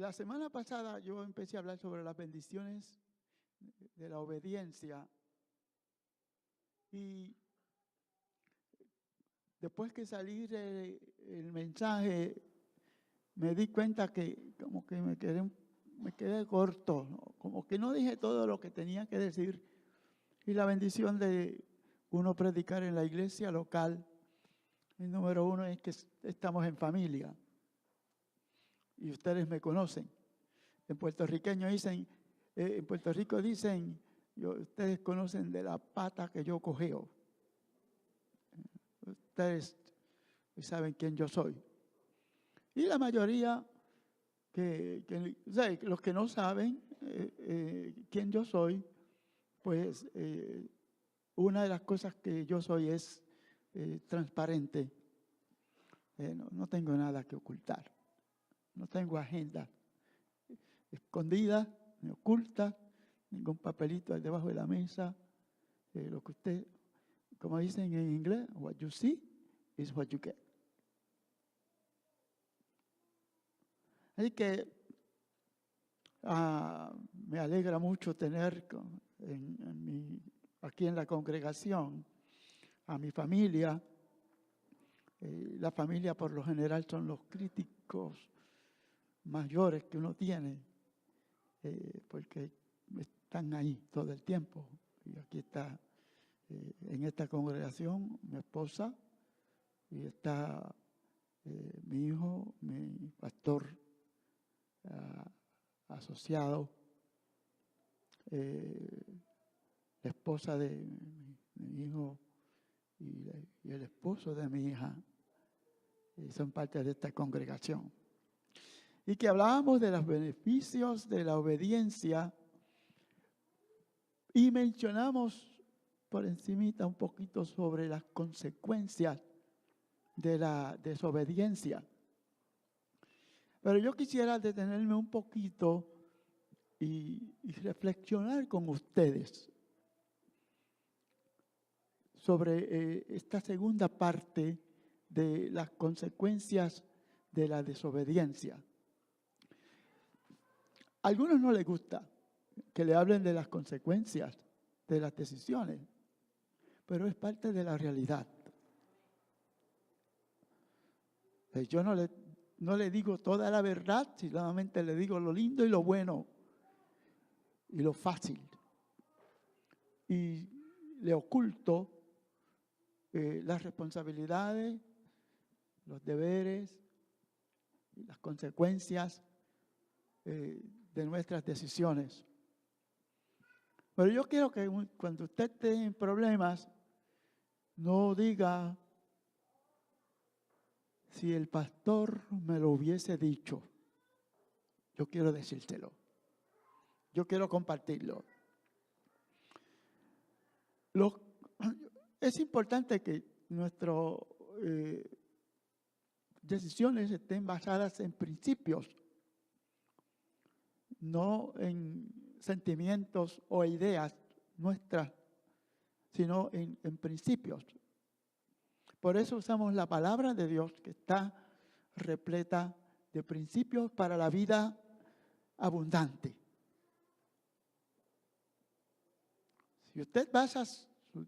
La semana pasada yo empecé a hablar sobre las bendiciones de la obediencia y después que salí el mensaje me di cuenta que como que me quedé corto, ¿no? Como que no dije todo lo que tenía que decir. Y la bendición de uno predicar en la iglesia local, el número uno es que estamos en familia. Y ustedes me conocen. En Puerto Rico dicen, ustedes conocen de la pata que yo cogeo. Ustedes saben quién yo soy. Y la mayoría, o sea, los que no saben quién yo soy, pues una de las cosas que yo soy es transparente. No tengo nada que ocultar. No tengo agenda escondida, ni oculta, ningún papelito ahí debajo de la mesa. Lo que usted, como dicen en inglés, what you see is what you get. Así que me alegra mucho tener aquí en la congregación a mi familia. La familia por lo general son los críticos mayores que uno tiene, porque están ahí todo el tiempo. Y aquí está en esta congregación mi esposa y está mi hijo, mi pastor asociado, la esposa de mi hijo y el esposo de mi hija, son parte de esta congregación. Y que hablábamos de los beneficios de la obediencia y mencionamos por encimita un poquito sobre las consecuencias de la desobediencia. Pero yo quisiera detenerme un poquito y reflexionar con ustedes sobre esta segunda parte de las consecuencias de la desobediencia. A algunos no les gusta que le hablen de las consecuencias de las decisiones, pero es parte de la realidad. Yo no le digo toda la verdad, solamente le digo lo lindo y lo bueno y lo fácil. Y le oculto las responsabilidades, los deberes y las consecuencias de nuestras decisiones. Pero yo quiero que cuando usted esté en problemas, no diga, si el pastor me lo hubiese dicho. Yo quiero decírselo. Yo quiero compartirlo. Es importante que nuestras decisiones estén basadas en principios, no en sentimientos o ideas nuestras, sino en principios. Por eso usamos la palabra de Dios, que está repleta de principios para la vida abundante. Si usted basa su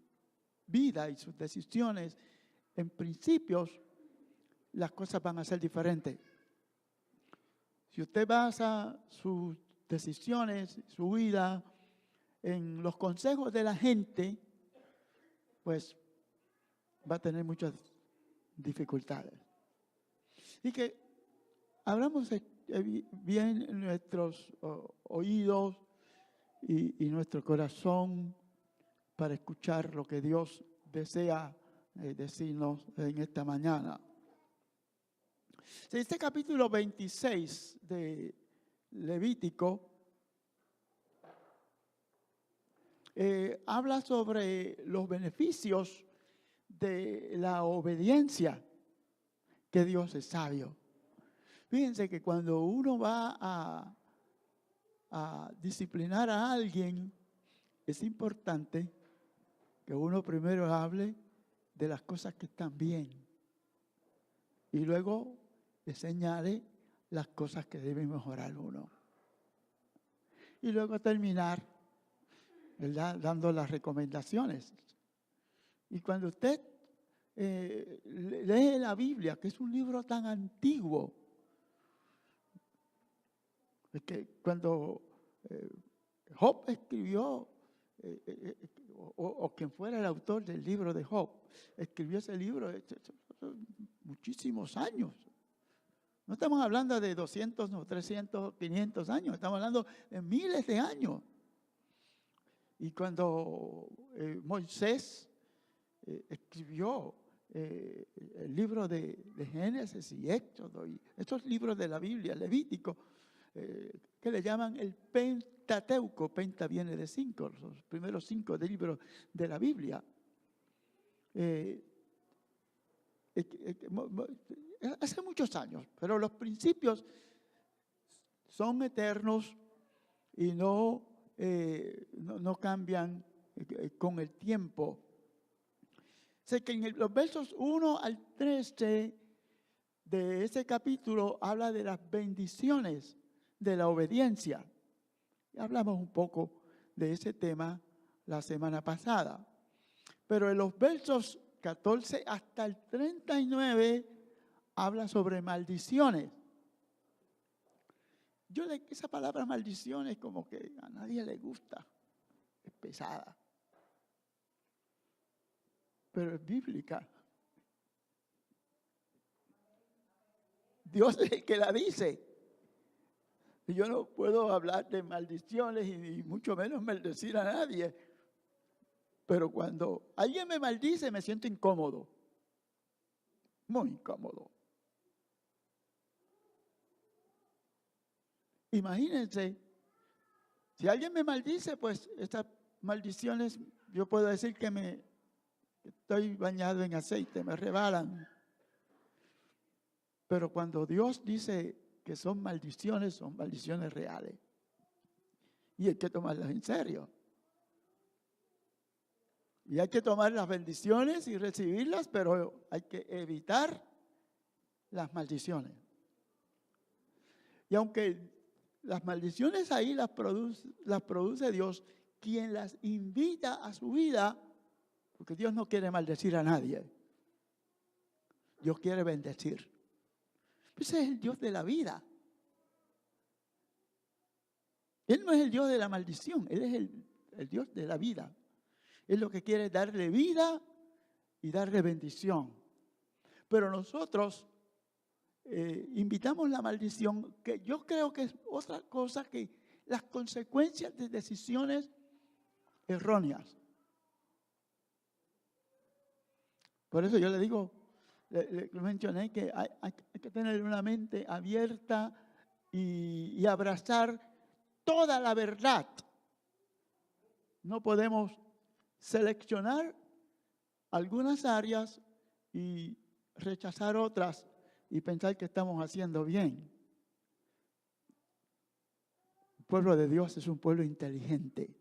vida y sus decisiones en principios, las cosas van a ser diferentes. Si usted basa sus decisiones, su vida en los consejos de la gente, pues va a tener muchas dificultades. Y que abramos bien nuestros oídos y nuestro corazón para escuchar lo que Dios desea decirnos en esta mañana. Este capítulo 26 de Levítico habla sobre los beneficios de la obediencia, que Dios es sabio. Fíjense que cuando uno va a disciplinar a alguien, es importante que uno primero hable de las cosas que están bien y luego le señale las cosas que debe mejorar uno. Y luego terminar, ¿verdad?, dando las recomendaciones. Y cuando usted lee la Biblia, que es un libro tan antiguo, es que cuando Job escribió, o quien fuera el autor del libro de Job, escribió ese libro muchísimos años. No estamos hablando de 200, no, 300, 500 años, estamos hablando de miles de años. Y cuando Moisés escribió el libro de Génesis y Éxodo, y estos libros de la Biblia, Levítico, que le llaman el Pentateuco. Penta viene de 5, los primeros 5 libros de la Biblia. Hace muchos años, pero los principios son eternos y no cambian con el tiempo. Sé que en los versos 1 al 13 de ese capítulo habla de las bendiciones de la obediencia. Hablamos un poco de ese tema la semana pasada. Pero en los versos 14 hasta el 39 habla sobre maldiciones. Esa palabra maldiciones como que a nadie le gusta, es pesada, pero es bíblica. Dios es el que la dice. Y yo no puedo hablar de maldiciones y mucho menos maldecir a nadie. Pero cuando alguien me maldice me siento incómodo, muy incómodo. Imagínense, si alguien me maldice, pues estas maldiciones, yo puedo decir que estoy bañado en aceite, me rebalan. Pero cuando Dios dice que son maldiciones reales. Y hay que tomarlas en serio. Y hay que tomar las bendiciones y recibirlas, pero hay que evitar las maldiciones. Y aunque las maldiciones ahí las produce Dios, quien las invita a su vida, porque Dios no quiere maldecir a nadie. Dios quiere bendecir. Ese es el Dios de la vida. Él no es el Dios de la maldición, Él es el Dios de la vida. Él lo que quiere es darle vida y darle bendición. Pero nosotros invitamos la maldición, que yo creo que es otra cosa que las consecuencias de decisiones erróneas. Por eso yo le digo, le mencioné que hay que tener una mente abierta y abrazar toda la verdad. No podemos seleccionar algunas áreas y rechazar otras y pensar que estamos haciendo bien. El pueblo de Dios es un pueblo inteligente.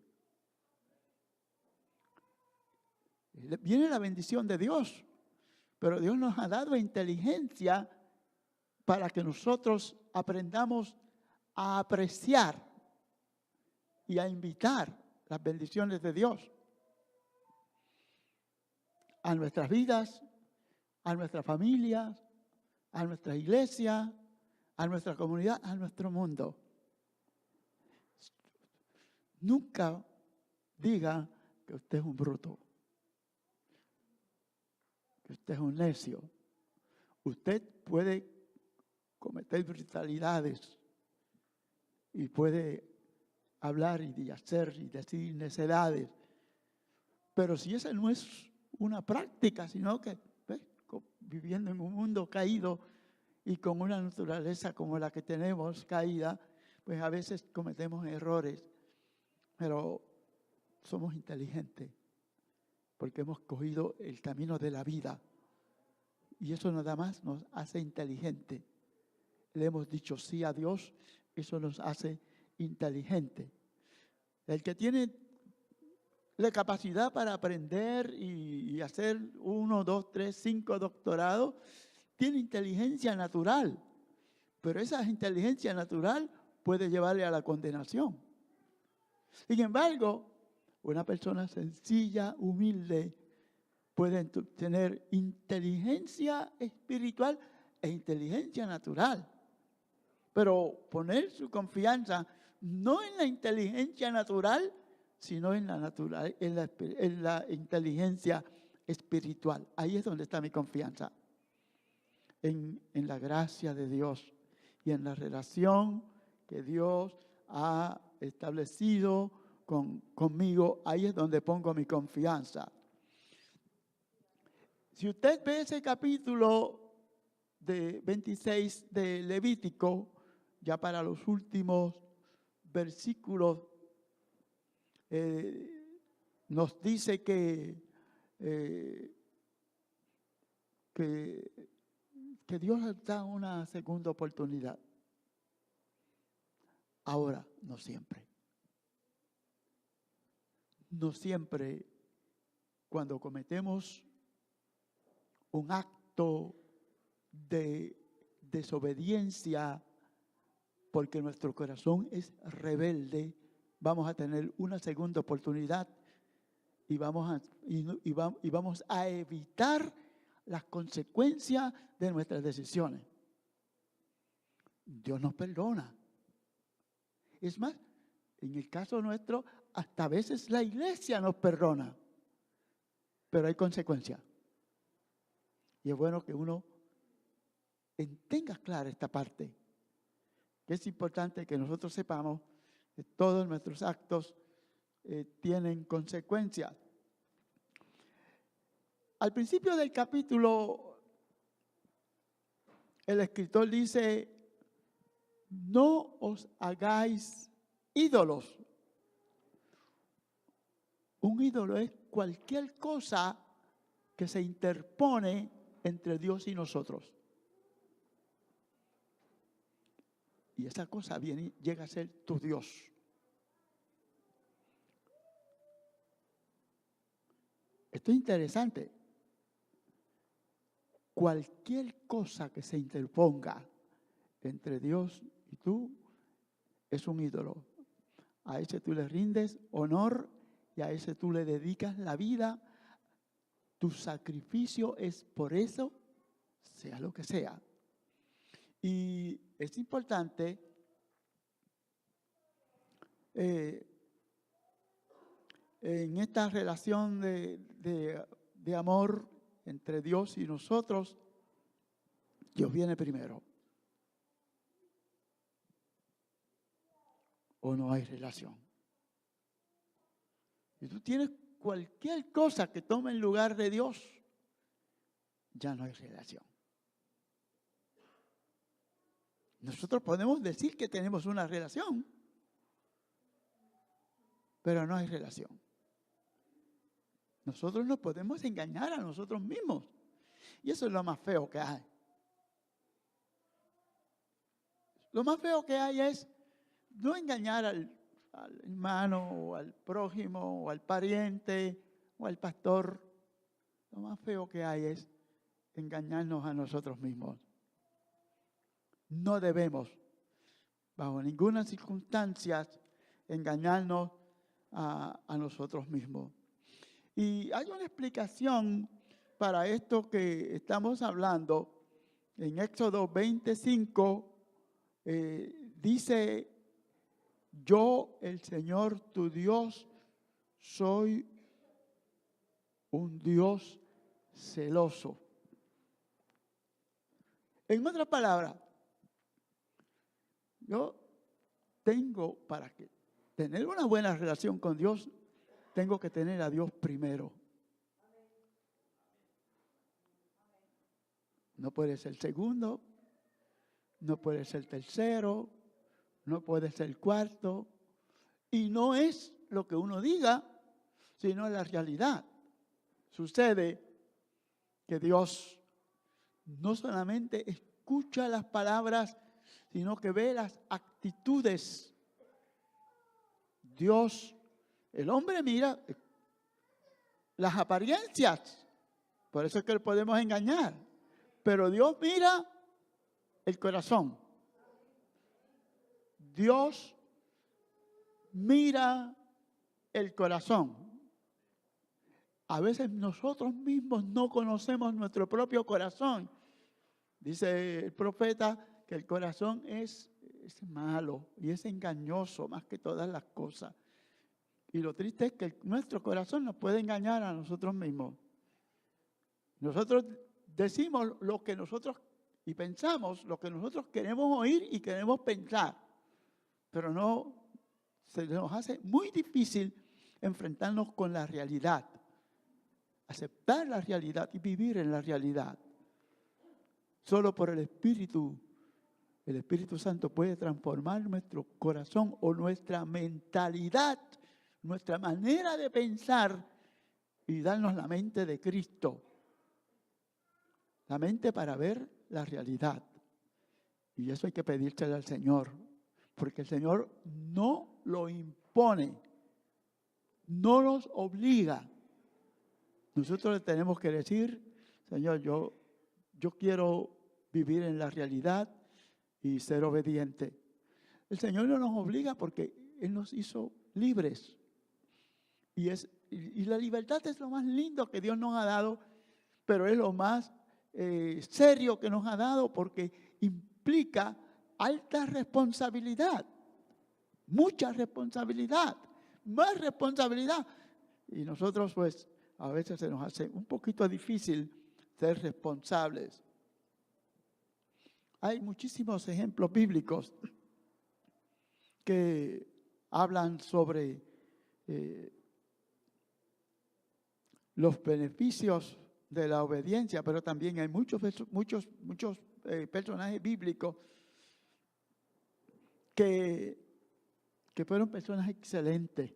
Viene la bendición de Dios, pero Dios nos ha dado inteligencia para que nosotros aprendamos a apreciar y a invitar las bendiciones de Dios a nuestras vidas, a nuestras familias, a nuestra iglesia, a nuestra comunidad, a nuestro mundo. Nunca diga que usted es un bruto, que usted es un necio. Usted puede cometer brutalidades y puede hablar y hacer y decir necedades, pero si esa no es una práctica, sino que viviendo en un mundo caído y con una naturaleza como la que tenemos caída, pues a veces cometemos errores, pero somos inteligentes porque hemos cogido el camino de la vida y eso nada más nos hace inteligentes. Le hemos dicho sí a Dios, eso nos hace inteligente. El que tiene la capacidad para aprender y hacer 1, 2, 3, 5 doctorados, tiene inteligencia natural, Pero esa inteligencia natural puede llevarle a la condenación. Sin embargo, una persona sencilla, humilde, puede tener inteligencia espiritual e inteligencia natural. Pero poner su confianza no en la inteligencia natural, sino en la inteligencia espiritual. Ahí es donde está mi confianza. En la gracia de Dios y en la relación que Dios ha establecido conmigo. Ahí es donde pongo mi confianza. Si usted ve ese capítulo de 26 de Levítico, ya para los últimos versículos, nos dice que Dios nos da una segunda oportunidad. Ahora, no siempre. No siempre cuando cometemos un acto de desobediencia porque nuestro corazón es rebelde, vamos a tener una segunda oportunidad y vamos a evitar las consecuencias de nuestras decisiones. Dios nos perdona. Es más, en el caso nuestro, hasta a veces la iglesia nos perdona, pero hay consecuencias. Y es bueno que uno tenga clara esta parte, que es importante que nosotros sepamos que todos nuestros actos tienen consecuencias. Al principio del capítulo, el escritor dice, no os hagáis ídolos. Un ídolo es cualquier cosa que se interpone entre Dios y nosotros. Y esa cosa llega a ser tu Dios. Esto es interesante. Cualquier cosa que se interponga entre Dios y tú es un ídolo. A ese tú le rindes honor y a ese tú le dedicas la vida. Tu sacrificio es por eso, sea lo que sea. Y es importante en esta relación de amor entre Dios y nosotros, Dios viene primero. ¿O no hay relación? Si tú tienes cualquier cosa que tome el lugar de Dios, ya no hay relación. Nosotros podemos decir que tenemos una relación, pero no hay relación. Nosotros nos podemos engañar a nosotros mismos. Y eso es lo más feo que hay. Lo más feo que hay es no engañar al hermano o al prójimo o al pariente o al pastor. Lo más feo que hay es engañarnos a nosotros mismos. No debemos, bajo ninguna circunstancia, engañarnos a nosotros mismos. Y hay una explicación para esto que estamos hablando. En Éxodo 25 dice, yo, el Señor tu Dios, soy un Dios celoso. En otras palabras, yo tengo, para tener una buena relación con Dios, tengo que tener a Dios primero. No puede ser segundo, no puede ser tercero, no puede ser cuarto. Y no es lo que uno diga, sino la realidad. Sucede que Dios no solamente escucha las palabras, sino que ve las actitudes. Dios, el hombre mira las apariencias, por eso es que le podemos engañar, pero Dios mira el corazón. Dios mira el corazón. A veces nosotros mismos no conocemos nuestro propio corazón. Dice el profeta que el corazón es malo y es engañoso más que todas las cosas. Y lo triste es que nuestro corazón nos puede engañar a nosotros mismos. Nosotros decimos lo que nosotros y pensamos lo que nosotros queremos oír y queremos pensar, pero no, se nos hace muy difícil enfrentarnos con la realidad, aceptar la realidad y vivir en la realidad. Solo por el Espíritu Santo puede transformar nuestro corazón o nuestra mentalidad, nuestra manera de pensar y darnos la mente de Cristo. La mente para ver la realidad. Y eso hay que pedírselo al Señor, porque el Señor no lo impone, no nos obliga. Nosotros le tenemos que decir, Señor, yo quiero vivir en la realidad y ser obediente. El Señor no nos obliga porque Él nos hizo libres. Y la libertad es lo más lindo que Dios nos ha dado, pero es lo más serio que nos ha dado porque implica alta responsabilidad, mucha responsabilidad, más responsabilidad. Y nosotros pues a veces se nos hace un poquito difícil ser responsables. Hay muchísimos ejemplos bíblicos que hablan sobre los beneficios de la obediencia, pero también hay muchos personajes bíblicos que fueron personas excelentes.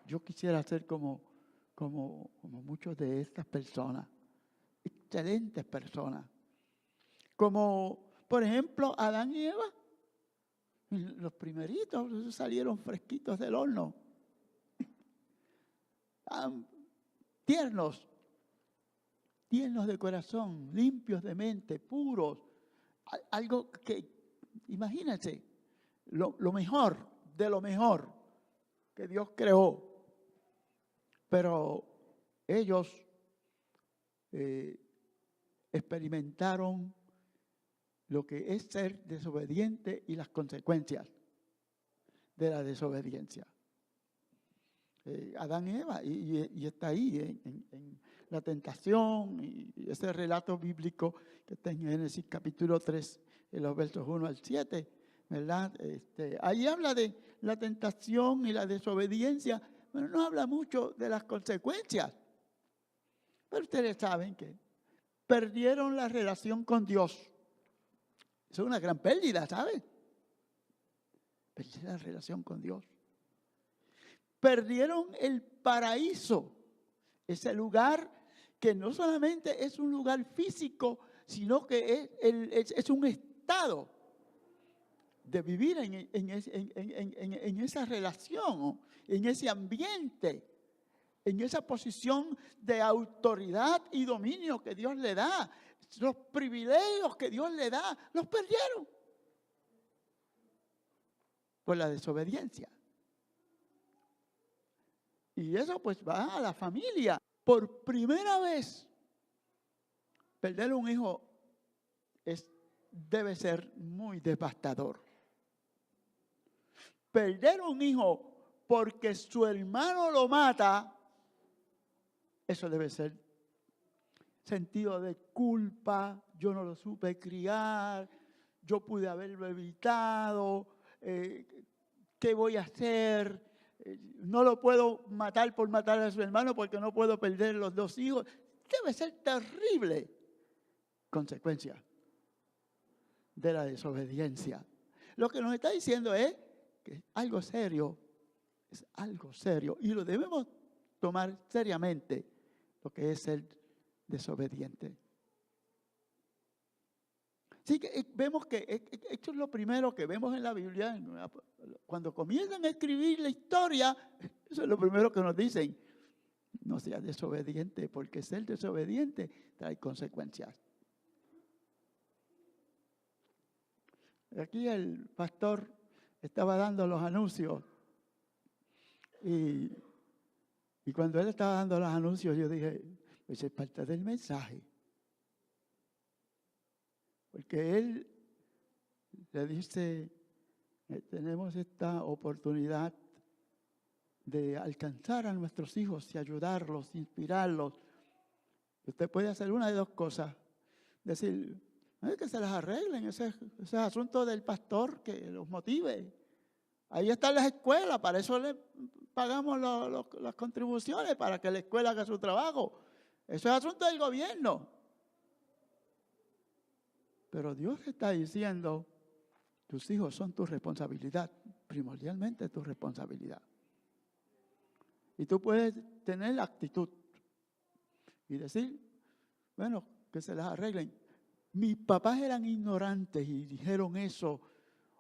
Yo quisiera ser como muchos de estas personas, excelentes personas. Como, por ejemplo, Adán y Eva. Los primeritos salieron fresquitos del horno. Tiernos de corazón, limpios de mente, puros. Algo que, imagínense, lo mejor de lo mejor que Dios creó. Pero ellos experimentaron lo que es ser desobediente y las consecuencias de la desobediencia. Adán y Eva, y está ahí en la tentación, y ese relato bíblico que está en Génesis capítulo 3, en los versos 1 al 7, ¿verdad? Ahí habla de la tentación y la desobediencia, pero no habla mucho de las consecuencias. Pero ustedes saben que perdieron la relación con Dios. Eso es una gran pérdida, ¿saben? Perder la relación con Dios. Perdieron el paraíso, ese lugar que no solamente es un lugar físico, sino que es un estado de vivir en esa relación, en ese ambiente, en esa posición de autoridad y dominio que Dios le da. Los privilegios que Dios le da, los perdieron por la desobediencia. Y eso pues va a la familia. Por primera vez, perder un hijo debe ser muy devastador. Perder un hijo porque su hermano lo mata, eso debe ser sentido de culpa. Yo no lo supe criar, yo pude haberlo evitado, ¿qué voy a hacer? No lo puedo matar por matar a su hermano porque no puedo perder los dos hijos. Debe ser terrible consecuencia de la desobediencia. Lo que nos está diciendo es que es algo serio y lo debemos tomar seriamente, lo que es ser desobediente. Así que vemos que esto es lo primero que vemos en la Biblia. Cuando comienzan a escribir la historia, eso es lo primero que nos dicen. No seas desobediente, porque ser desobediente trae consecuencias. Aquí el pastor estaba dando los anuncios y cuando él estaba dando los anuncios yo dije, pues es parte del mensaje. Porque él le dice, tenemos esta oportunidad de alcanzar a nuestros hijos y ayudarlos, inspirarlos. Usted puede hacer una de dos cosas. Decir, no es que se las arreglen, ese es asunto del pastor que los motive. Ahí están las escuelas, para eso le pagamos las contribuciones, para que la escuela haga su trabajo. Eso es asunto del gobierno. Pero Dios está diciendo, tus hijos son tu responsabilidad, primordialmente tu responsabilidad. Y tú puedes tener la actitud y decir, bueno, que se las arreglen. Mis papás eran ignorantes y dijeron eso,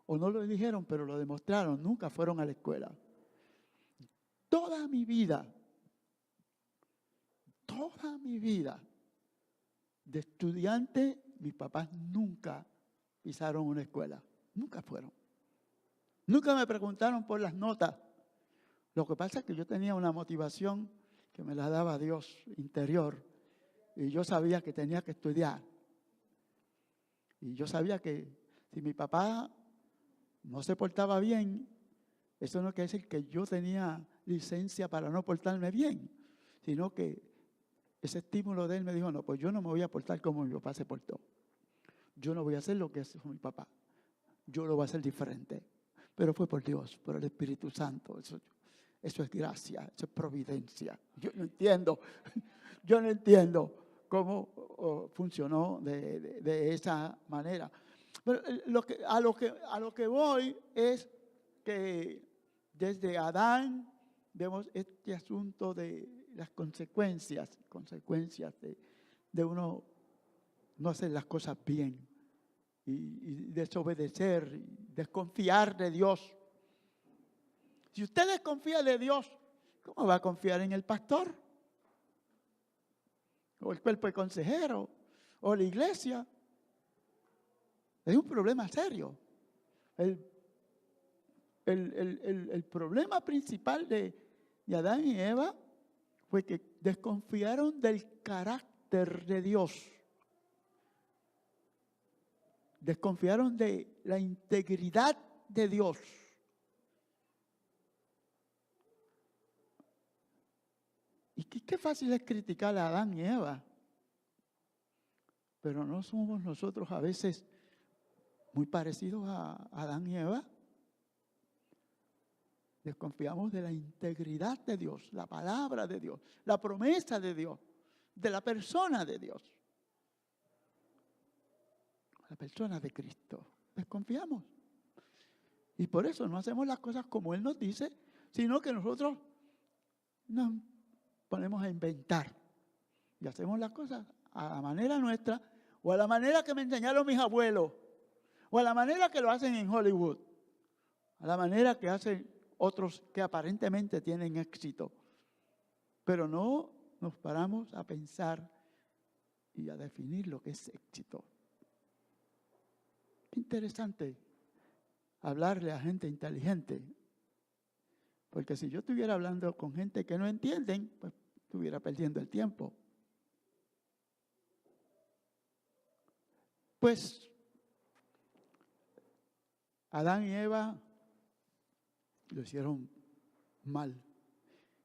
o no lo dijeron, pero lo demostraron, nunca fueron a la escuela. Toda mi vida de estudiante, mis papás nunca pisaron una escuela, nunca fueron. Nunca me preguntaron por las notas. Lo que pasa es que yo tenía una motivación que me la daba Dios interior y yo sabía que tenía que estudiar. Y yo sabía que si mi papá no se portaba bien, eso no quiere decir que yo tenía licencia para no portarme bien, sino que ese estímulo de él me dijo, no, pues yo no me voy a portar como mi papá se portó. Yo no voy a hacer lo que hizo mi papá. Yo lo voy a hacer diferente. Pero fue por Dios, por el Espíritu Santo. Eso es gracia, eso es providencia. Yo no entiendo cómo funcionó de esa manera. Pero a lo que voy es que desde Adán vemos este asunto de las consecuencias de uno no hacer las cosas bien y desobedecer, y desconfiar de Dios. Si usted desconfía de Dios, ¿cómo va a confiar en el pastor? O el cuerpo de consejero, o la iglesia. Es un problema serio. El problema principal de Adán y Eva fue que desconfiaron del carácter de Dios. Desconfiaron de la integridad de Dios. Y qué fácil es criticar a Adán y Eva. Pero no somos nosotros a veces muy parecidos a Adán y Eva. Desconfiamos de la integridad de Dios, la palabra de Dios, la promesa de Dios, de la persona de Dios. La persona de Cristo. Desconfiamos. Y por eso no hacemos las cosas como Él nos dice, sino que nosotros nos ponemos a inventar. Y hacemos las cosas a la manera nuestra, o a la manera que me enseñaron mis abuelos, o a la manera que lo hacen en Hollywood, a la manera que hacen otros que aparentemente tienen éxito. Pero no nos paramos a pensar y a definir lo que es éxito. Qué interesante hablarle a gente inteligente. Porque si yo estuviera hablando con gente que no entienden, pues estuviera perdiendo el tiempo. Pues Adán y Eva lo hicieron mal,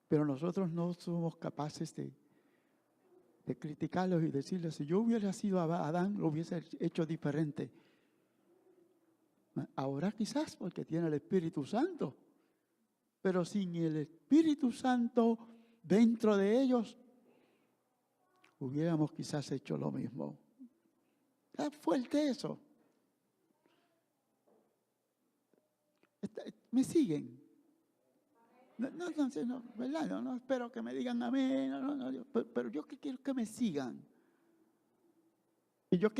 pero nosotros no somos capaces de criticarlos y decirles, si yo hubiera sido Adán, lo hubiese hecho diferente. Ahora quizás porque tiene el Espíritu Santo, pero sin el Espíritu Santo dentro de ellos, hubiéramos quizás hecho lo mismo. Está fuerte eso. ¿Me siguen? No, ¿verdad? No espero que me digan amén, pero yo quiero que me sigan. Y yo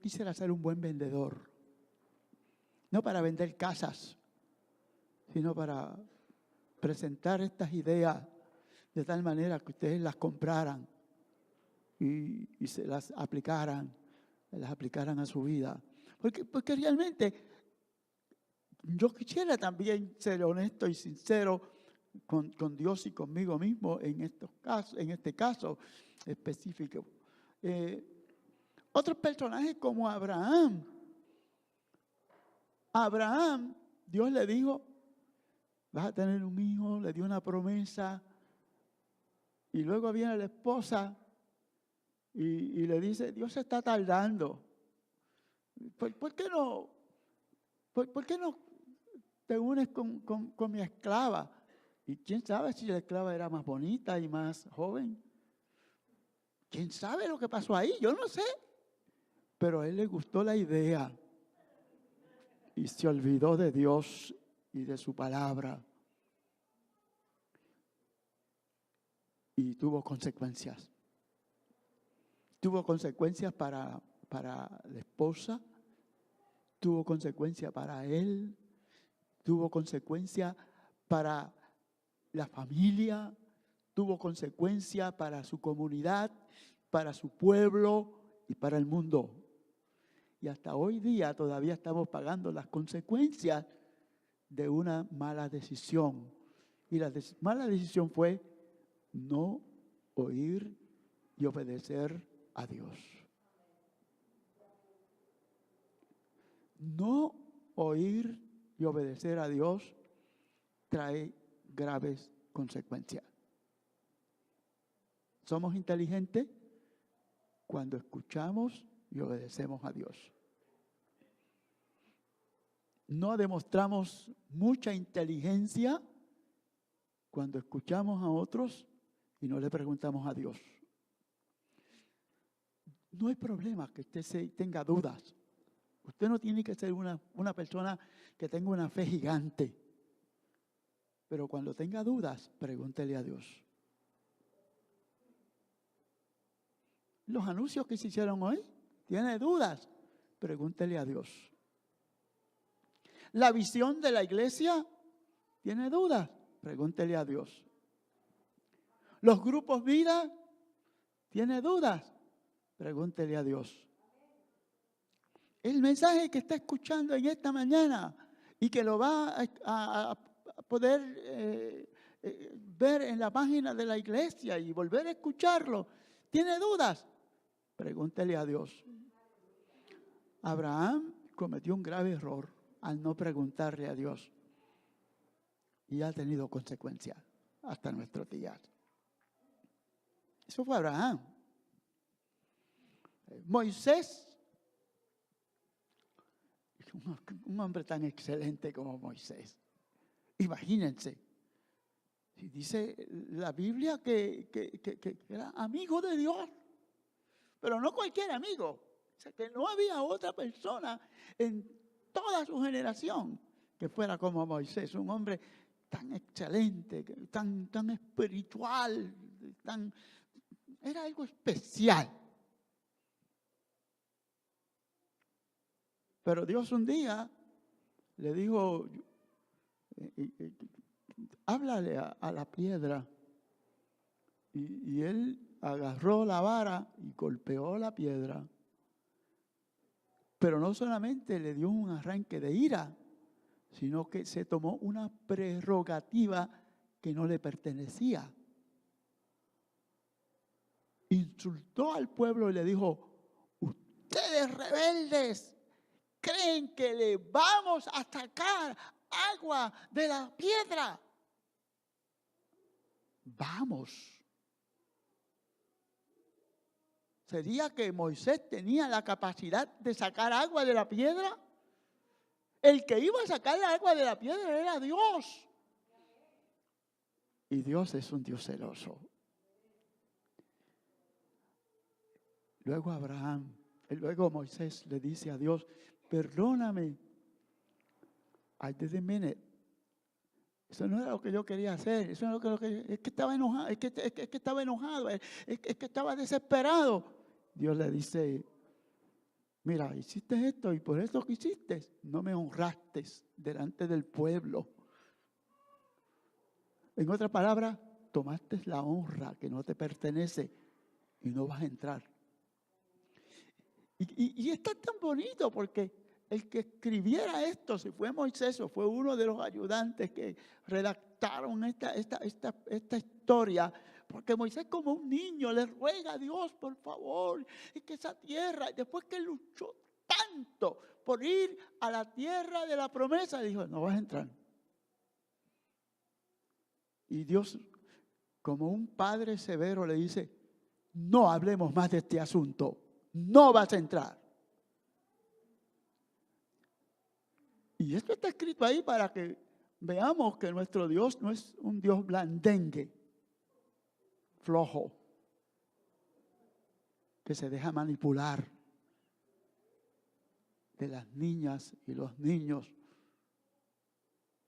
quisiera ser un buen vendedor. No para vender casas, sino para presentar estas ideas de tal manera que ustedes las compraran y se las aplicaran a su vida. Porque realmente yo quisiera también ser honesto y sincero con Dios y conmigo mismo en este caso específico. Otros personajes como Abraham. Abraham, Dios le dijo, vas a tener un hijo, le dio una promesa. Y luego viene la esposa y le dice, Dios se está tardando. ¿Por qué no te unes con mi esclava? Y quién sabe si la esclava era más bonita y más joven. ¿Quién sabe lo que pasó ahí? Yo no sé. Pero a él le gustó la idea y se olvidó de Dios y de su palabra. Y tuvo consecuencias. Tuvo consecuencias para la esposa, tuvo consecuencias para él, tuvo consecuencias para la familia, tuvo consecuencias para su comunidad, para su pueblo y para el mundo. Y hasta hoy día todavía estamos pagando las consecuencias de una mala decisión. Y la mala decisión fue no oír y obedecer a Dios. No oír y obedecer a Dios trae graves consecuencias. Somos inteligentes cuando escuchamos y obedecemos a Dios. No demostramos mucha inteligencia cuando escuchamos a otros y no le preguntamos a Dios. No hay problema que usted tenga dudas. Usted no tiene que ser una persona que tenga una fe gigante. Pero cuando tenga dudas, pregúntele a Dios. Los anuncios que se hicieron hoy, ¿tiene dudas? Pregúntele a Dios. La visión de la iglesia, ¿tiene dudas? Pregúntele a Dios. Los grupos vida, ¿tiene dudas? Pregúntele a Dios. El mensaje que está escuchando en esta mañana y que lo va a poder ver en la página de la iglesia y volver a escucharlo, ¿tiene dudas? Pregúntele a Dios. Abraham cometió un grave error al no preguntarle a Dios y ha tenido consecuencias hasta nuestros días. Eso fue Abraham. Moisés, un hombre tan excelente como Moisés. Imagínense, dice la Biblia que era amigo de Dios, pero no cualquier amigo. O sea, que no había otra persona en toda su generación que fuera como Moisés, un hombre tan excelente, tan espiritual, era algo especial. Pero Dios un día le dijo, háblale a la piedra. Y él agarró la vara y golpeó la piedra. Pero no solamente le dio un arranque de ira, sino que se tomó una prerrogativa que no le pertenecía. Insultó al pueblo y le dijo, ustedes rebeldes, creen que le vamos a sacar agua de la piedra. Vamos. ¿Sería que Moisés tenía la capacidad de sacar agua de la piedra? El que iba a sacar el agua de la piedra era Dios. Y Dios es un Dios celoso. Luego Moisés le dice a Dios, perdóname. I didn't mean it. Eso no era lo que yo quería hacer. Eso no era lo que es que estaba enojado, es que estaba enojado, es que estaba desesperado. Dios le dice, mira, hiciste esto y por eso que hiciste, no me honraste delante del pueblo. En otras palabras, tomaste la honra que no te pertenece y no vas a entrar. Y está tan bonito porque el que escribiera esto, si fue Moisés o fue uno de los ayudantes que redactaron esta historia, porque Moisés como un niño le ruega a Dios, por favor, y que esa tierra, después que luchó tanto por ir a la tierra de la promesa, dijo, no vas a entrar. Y Dios, como un padre severo, le dice, no hablemos más de este asunto, no vas a entrar. Y esto está escrito ahí para que veamos que nuestro Dios no es un Dios blandengue, flojo, que se deja manipular de las niñas y los niños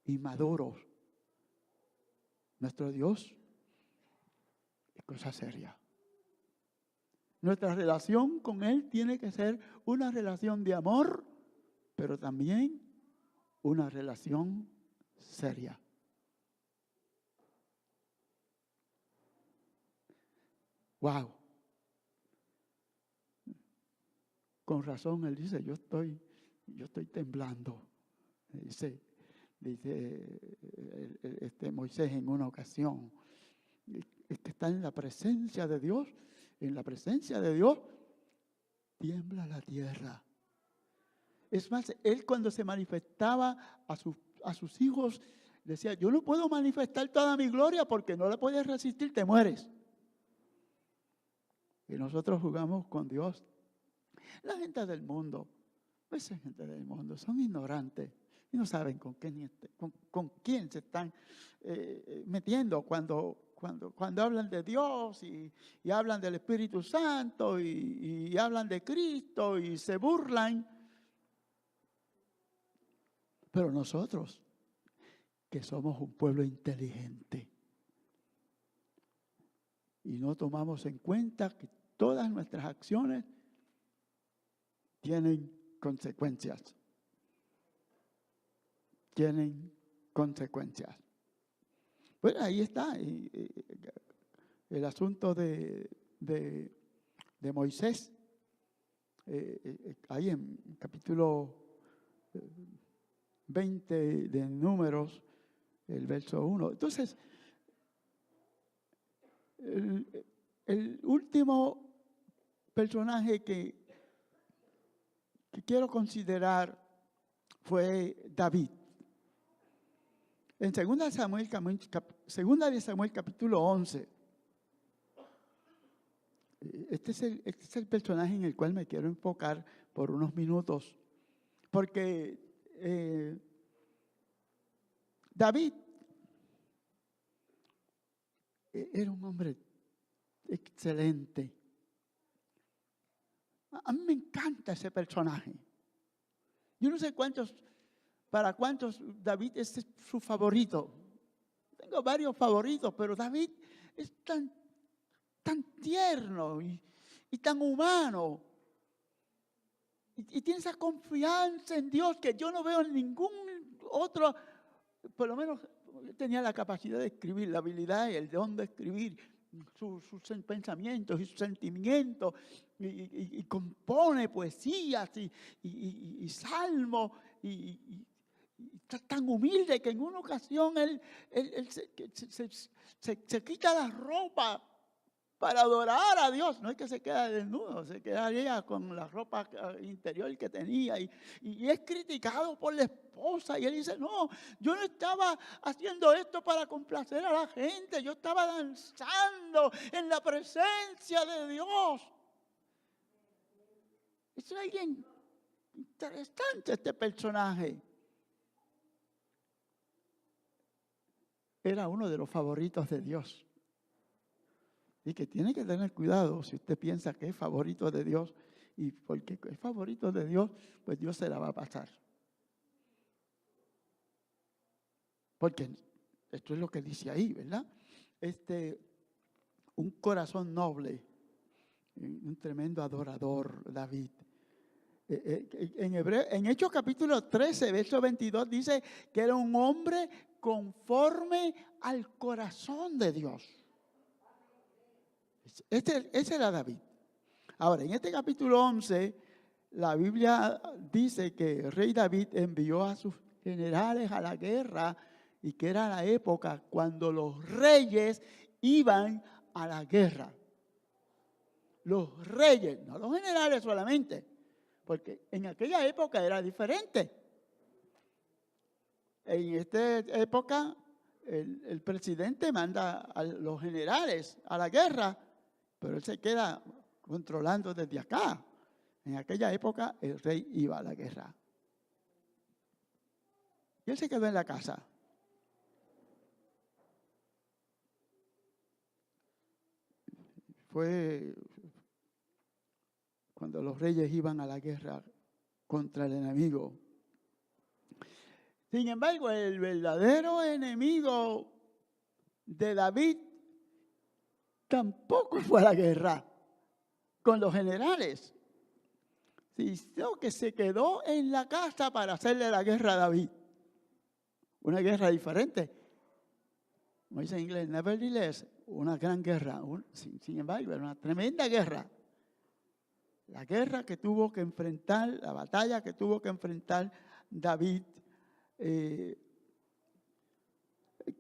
inmaduros. Nuestro Dios es cosa seria. Nuestra relación con Él tiene que ser una relación de amor, pero también una relación seria. Wow. Con razón Él dice, yo estoy temblando. Dice Moisés en una ocasión, es que está en la presencia de Dios. En la presencia de Dios tiembla la tierra. Es más, él cuando se manifestaba a sus hijos, decía, yo no puedo manifestar toda mi gloria porque no la puedes resistir, te mueres. Y nosotros jugamos con Dios. La gente del mundo, esa gente del mundo, son ignorantes y no saben con quién se están metiendo cuando hablan de Dios y hablan del Espíritu Santo y hablan de Cristo y se burlan. Pero nosotros, que somos un pueblo inteligente y no tomamos en cuenta que todas nuestras acciones tienen consecuencias. Tienen consecuencias. Pues ahí está el asunto de Moisés. Ahí en capítulo 20 de Números, el verso 1. Entonces, el último personaje que quiero considerar fue David. En 2 de Samuel capítulo 11, este es el personaje en el cual me quiero enfocar por unos minutos, porque David era un hombre excelente. A mí me encanta ese personaje. Yo no sé para cuántos David es su favorito. Tengo varios favoritos, pero David es tan tierno y tan humano. Y tiene esa confianza en Dios que yo no veo en ningún otro. Por lo menos tenía la capacidad de escribir, la habilidad y el don de escribir sus pensamientos y sus sentimientos, y compone poesías y salmos, y está tan humilde que en una ocasión él se quita la ropa para adorar a Dios. No es que se queda desnudo, se quedaría con la ropa interior que tenía, y es criticado por la esposa, y él dice, no, yo no estaba haciendo esto para complacer a la gente, yo estaba danzando en la presencia de Dios. Es alguien interesante este personaje. Era uno de los favoritos de Dios. Y que tiene que tener cuidado si usted piensa que es favorito de Dios, y porque es favorito de Dios, pues Dios se la va a pasar. Porque esto es lo que dice ahí, ¿verdad? Un corazón noble, un tremendo adorador, David. En Hechos capítulo 13, verso 22, dice que era un hombre conforme al corazón de Dios. Ese era David. Ahora, en este capítulo 11, la Biblia dice que el rey David envió a sus generales a la guerra y que era la época cuando los reyes iban a la guerra. Los reyes, no los generales solamente, porque en aquella época era diferente. En esta época el presidente manda a los generales a la guerra, pero él se queda controlando desde acá. En aquella época el rey iba a la guerra. Y él se quedó en la casa. Fue cuando los reyes iban a la guerra contra el enemigo. Sin embargo, el verdadero enemigo de David tampoco fue a la guerra con los generales, sino que se quedó en la casa para hacerle la guerra a David. Una guerra diferente. Como dice en inglés, nevertheless, una gran guerra. Sin embargo, era una tremenda guerra. La guerra que tuvo que enfrentar, la batalla que tuvo que enfrentar David.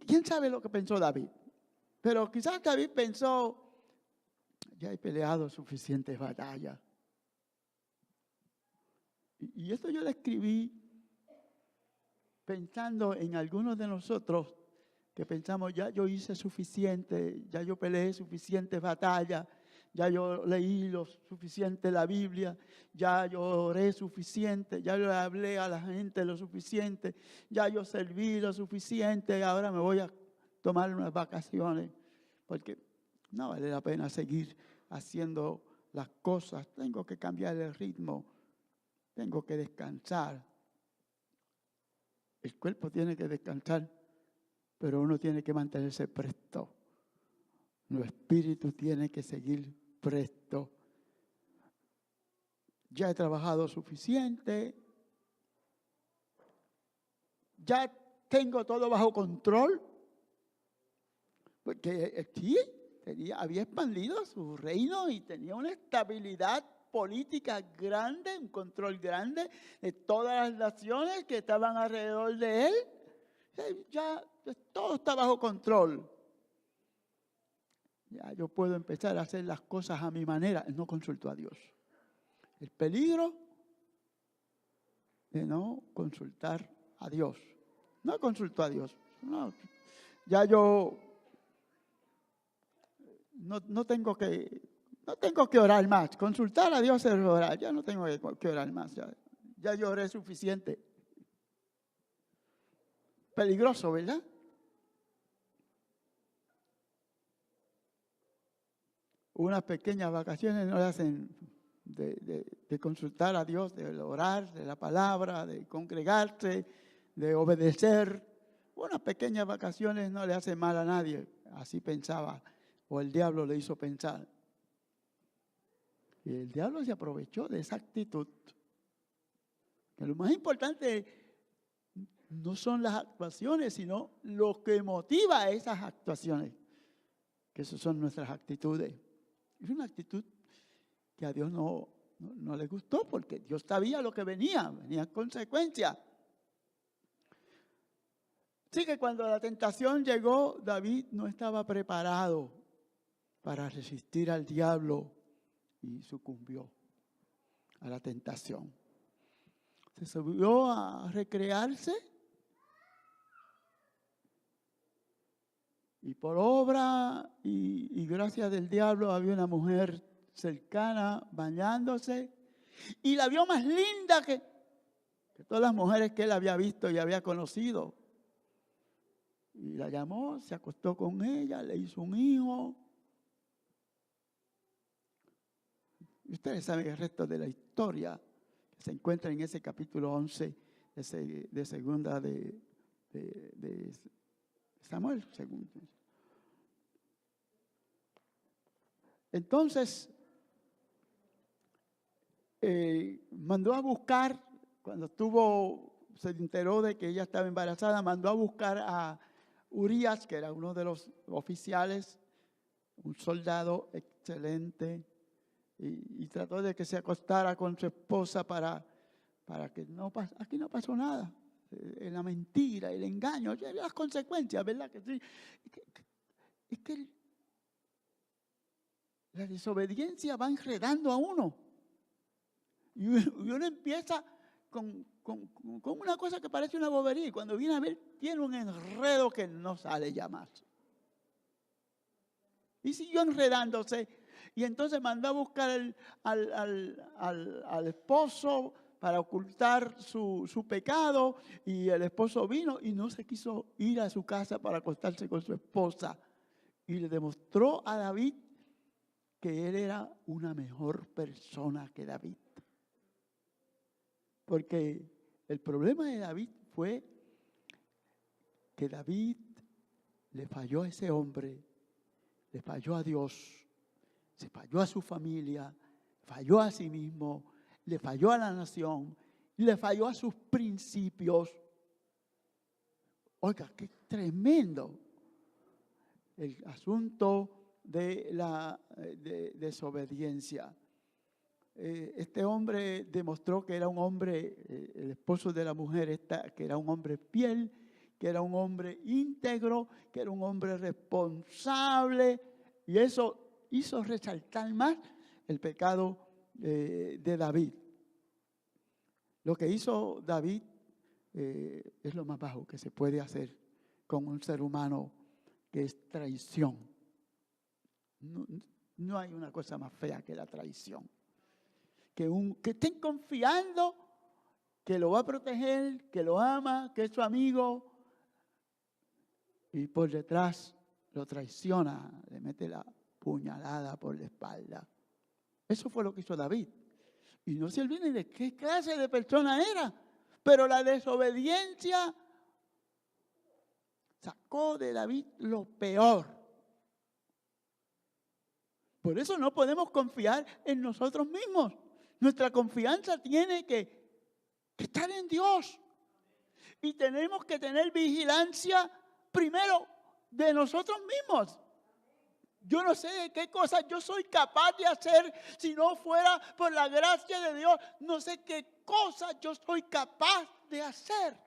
¿Quién sabe lo que pensó David? Pero quizás David pensó, ya he peleado suficientes batallas. Y esto yo lo escribí pensando en algunos de nosotros que pensamos, ya yo hice suficiente, ya yo peleé suficientes batallas, ya yo leí lo suficiente la Biblia, ya yo oré suficiente, ya yo hablé a la gente lo suficiente, ya yo serví lo suficiente, ahora me voy a tomar unas vacaciones, porque no vale la pena seguir haciendo las cosas, tengo que cambiar el ritmo, tengo que descansar. El cuerpo tiene que descansar, pero uno tiene que mantenerse presto. Nuestro espíritu tiene que seguir presto. Ya he trabajado suficiente. Ya tengo todo bajo control. Porque aquí había expandido su reino y tenía una estabilidad política grande, un control grande de todas las naciones que estaban alrededor de él. Ya todo está bajo control. Ya yo puedo empezar a hacer las cosas a mi manera. No consulto a Dios. El peligro de no consultar a Dios. No consulto a Dios. No, ya yo no tengo que orar más. Consultar a Dios es orar. Ya no tengo que orar más. Ya yo oré suficiente. Peligroso, ¿verdad? Unas pequeñas vacaciones no le hacen de consultar a Dios, de orar, de la palabra, de congregarse, de obedecer. Unas pequeñas vacaciones no le hacen mal a nadie. Así pensaba, o el diablo le hizo pensar. Y el diablo se aprovechó de esa actitud. Que lo más importante no son las actuaciones, sino lo que motiva esas actuaciones. Que esas son nuestras actitudes. Es una actitud que a Dios no le gustó porque Dios sabía lo que venía consecuencias. Así que cuando la tentación llegó, David no estaba preparado para resistir al diablo y sucumbió a la tentación. Se subió a recrearse y por obra y gracia del diablo había una mujer cercana bañándose y la vio más linda que todas las mujeres que él había visto y había conocido. Y la llamó, se acostó con ella, le hizo un hijo. Y ustedes saben el resto de la historia que se encuentra en ese capítulo 11 de segunda de Samuel. Entonces, mandó a buscar, cuando se enteró de que ella estaba embarazada, mandó a buscar a Urías, que era uno de los oficiales, un soldado excelente, y trató de que se acostara con su esposa para que aquí no pasó nada. La mentira, el engaño, las consecuencias, ¿verdad? Que sí. Es que la desobediencia va enredando a uno. Y uno empieza con una cosa que parece una bobería y cuando viene a ver tiene un enredo que no sale ya más. Y siguió enredándose y entonces mandó a buscar al esposo para ocultar su pecado y el esposo vino y no se quiso ir a su casa para acostarse con su esposa y le demostró a David que él era una mejor persona que David. Porque el problema de David fue que David le falló a ese hombre, le falló a Dios, se falló a su familia, falló a sí mismo, le falló a la nación, le falló a sus principios. Oiga, qué tremendo el asunto de la desobediencia. Este hombre demostró que era un hombre, el esposo de la mujer, que era un hombre fiel, que era un hombre íntegro, que era un hombre responsable, y eso hizo resaltar más el pecado de David. Lo que hizo David es lo más bajo que se puede hacer con un ser humano, que es traición. No hay una cosa más fea que la traición. Que estén confiando que lo va a proteger, que lo ama, que es su amigo, y por detrás lo traiciona, le mete la puñalada por la espalda. Eso fue lo que hizo David. Y no se olviden de qué clase de persona era, pero la desobediencia sacó de David lo peor. Por eso no podemos confiar en nosotros mismos. Nuestra confianza tiene que estar en Dios. Y tenemos que tener vigilancia primero de nosotros mismos. Yo no sé de qué cosas yo soy capaz de hacer si no fuera por la gracia de Dios. No sé qué cosas yo soy capaz de hacer.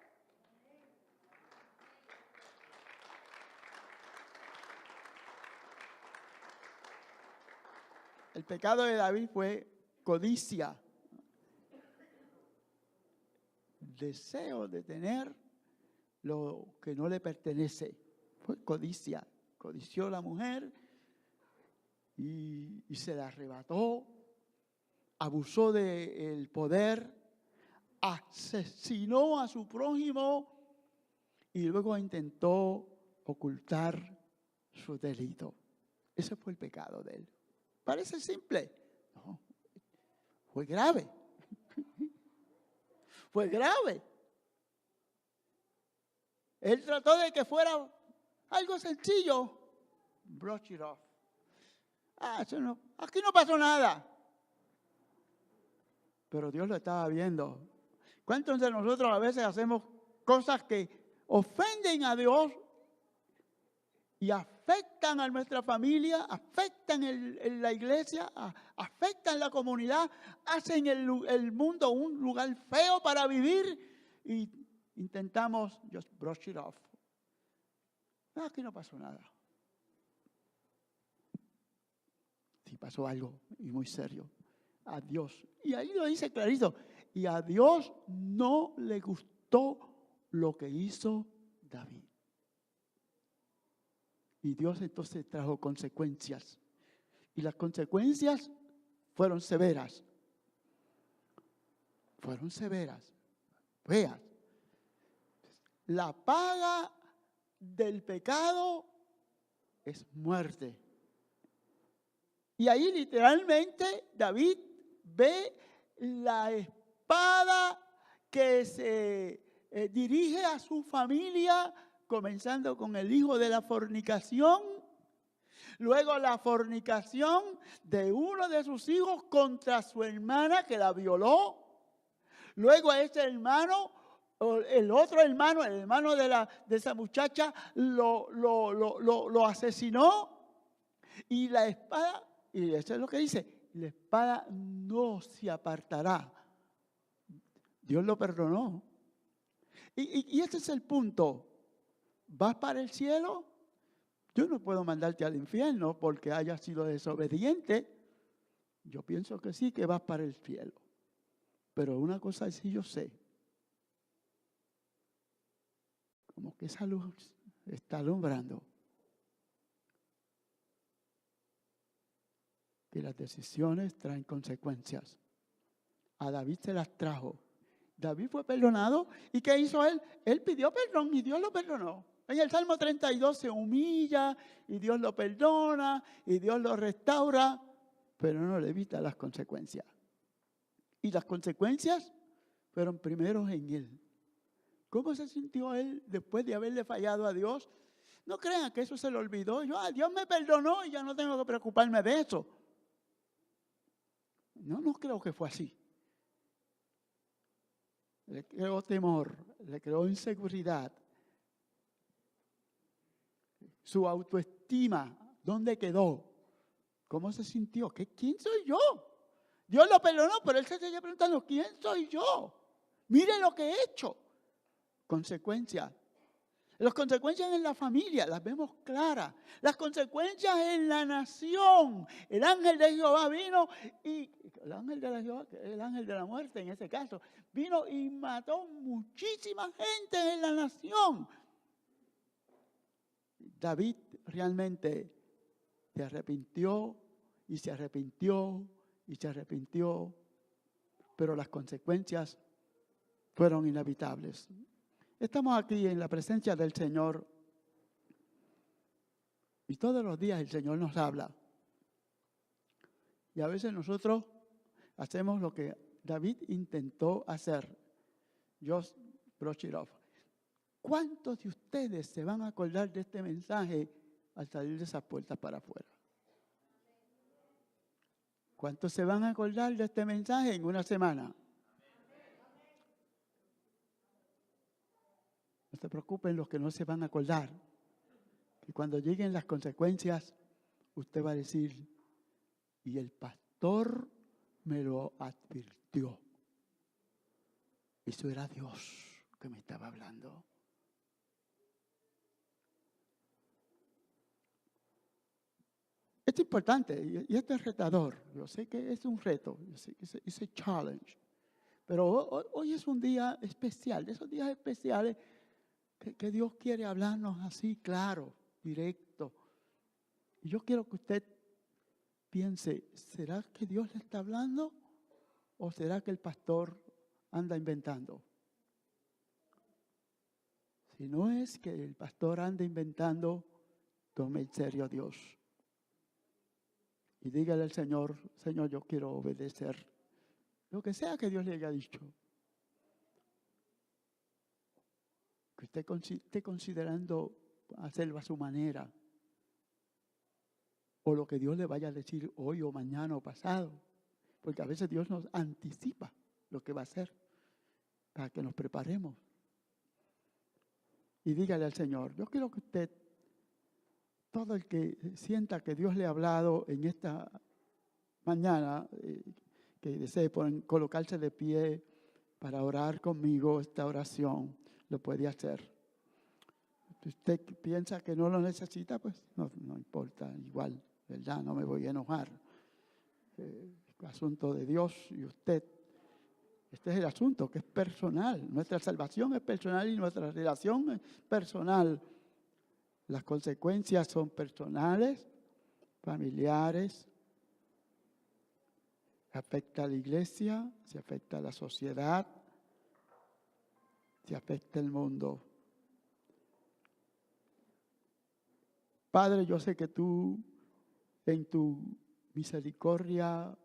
El pecado de David fue codicia. Deseo de tener lo que no le pertenece. Fue codicia. Codició la mujer y se la arrebató. Abusó del poder. Asesinó a su prójimo y luego intentó ocultar su delito. Ese fue el pecado de él. Parece simple. No, fue grave. Fue grave. Él trató de que fuera algo sencillo. Brush it off. Aquí no pasó nada. Pero Dios lo estaba viendo. ¿Cuántos de nosotros a veces hacemos cosas que ofenden a Dios y afectan a nuestra familia, afectan en la iglesia, afectan la comunidad, hacen el mundo un lugar feo para vivir y intentamos just brush it off? Aquí no pasó nada. Sí pasó algo y muy serio. A Dios. Y ahí lo dice clarito. Y a Dios no le gustó lo que hizo David. Y Dios entonces trajo consecuencias. Y las consecuencias fueron severas. Fueron severas. Vean. La paga del pecado es muerte. Y ahí literalmente David ve la espada que se dirige a su familia, comenzando con el hijo de la fornicación, luego la fornicación de uno de sus hijos contra su hermana que la violó, luego a ese hermano, el otro hermano, el hermano de esa muchacha lo asesinó, y la espada, y eso es lo que dice, la espada no se apartará. Dios lo perdonó. Y ese es el punto. ¿Vas para el cielo? Yo no puedo mandarte al infierno porque hayas sido desobediente. Yo pienso que sí, que vas para el cielo. Pero una cosa sí yo sé. Como que esa luz está alumbrando. Que las decisiones traen consecuencias. A David se las trajo. David fue perdonado. ¿Y qué hizo él? Él pidió perdón y Dios lo perdonó. En el Salmo 32 se humilla y Dios lo perdona y Dios lo restaura, pero no le evita las consecuencias. Y las consecuencias fueron primero en él. ¿Cómo se sintió él después de haberle fallado a Dios? No crean que eso se le olvidó. Dios me perdonó y ya no tengo que preocuparme de eso. No creo que fue así. Le creó temor, le creó inseguridad. Su autoestima, ¿dónde quedó? ¿Cómo se sintió? ¿Quién soy yo? Dios lo perdonó, pero él se seguía preguntando, ¿quién soy yo? Mire lo que he hecho. Consecuencias. Las consecuencias en la familia las vemos claras. Las consecuencias en la nación. El ángel de Jehová vino y el ángel de Jehová, el ángel de la muerte en ese caso, vino y mató muchísima gente en la nación. David realmente se arrepintió y se arrepintió y se arrepintió, pero las consecuencias fueron inevitables. Estamos aquí en la presencia del Señor y todos los días el Señor nos habla. Y a veces nosotros hacemos lo que David intentó hacer. Just brush it off. ¿Cuántos de ustedes se van a acordar de este mensaje al salir de esas puertas para afuera? ¿Cuántos se van a acordar de este mensaje en una semana? No se preocupen los que no se van a acordar. Que cuando lleguen las consecuencias, usted va a decir, y el pastor me lo advirtió. Eso era Dios que me estaba hablando. Esto es importante y esto es retador. Yo sé que es un reto, yo sé que es un challenge. Pero hoy es un día especial, de esos días especiales que Dios quiere hablarnos así, claro, directo. Y yo quiero que usted piense, ¿será que Dios le está hablando o será que el pastor anda inventando? Si no es que el pastor anda inventando, tome en serio a Dios. Y dígale al Señor, Señor, yo quiero obedecer lo que sea que Dios le haya dicho. Que usted esté considerando hacerlo a su manera. O lo que Dios le vaya a decir hoy o mañana o pasado. Porque a veces Dios nos anticipa lo que va a hacer para que nos preparemos. Y dígale al Señor, yo quiero que usted, todo el que sienta que Dios le ha hablado en esta mañana, que desee colocarse de pie para orar conmigo esta oración, lo puede hacer. Si usted piensa que no lo necesita, pues no importa, igual, ¿verdad? No me voy a enojar. Asunto de Dios y usted. Este es el asunto, que es personal. Nuestra salvación es personal y nuestra relación es personal. Las consecuencias son personales, familiares. Se afecta a la iglesia, se afecta a la sociedad, se afecta al mundo. Padre, yo sé que tú, en tu misericordia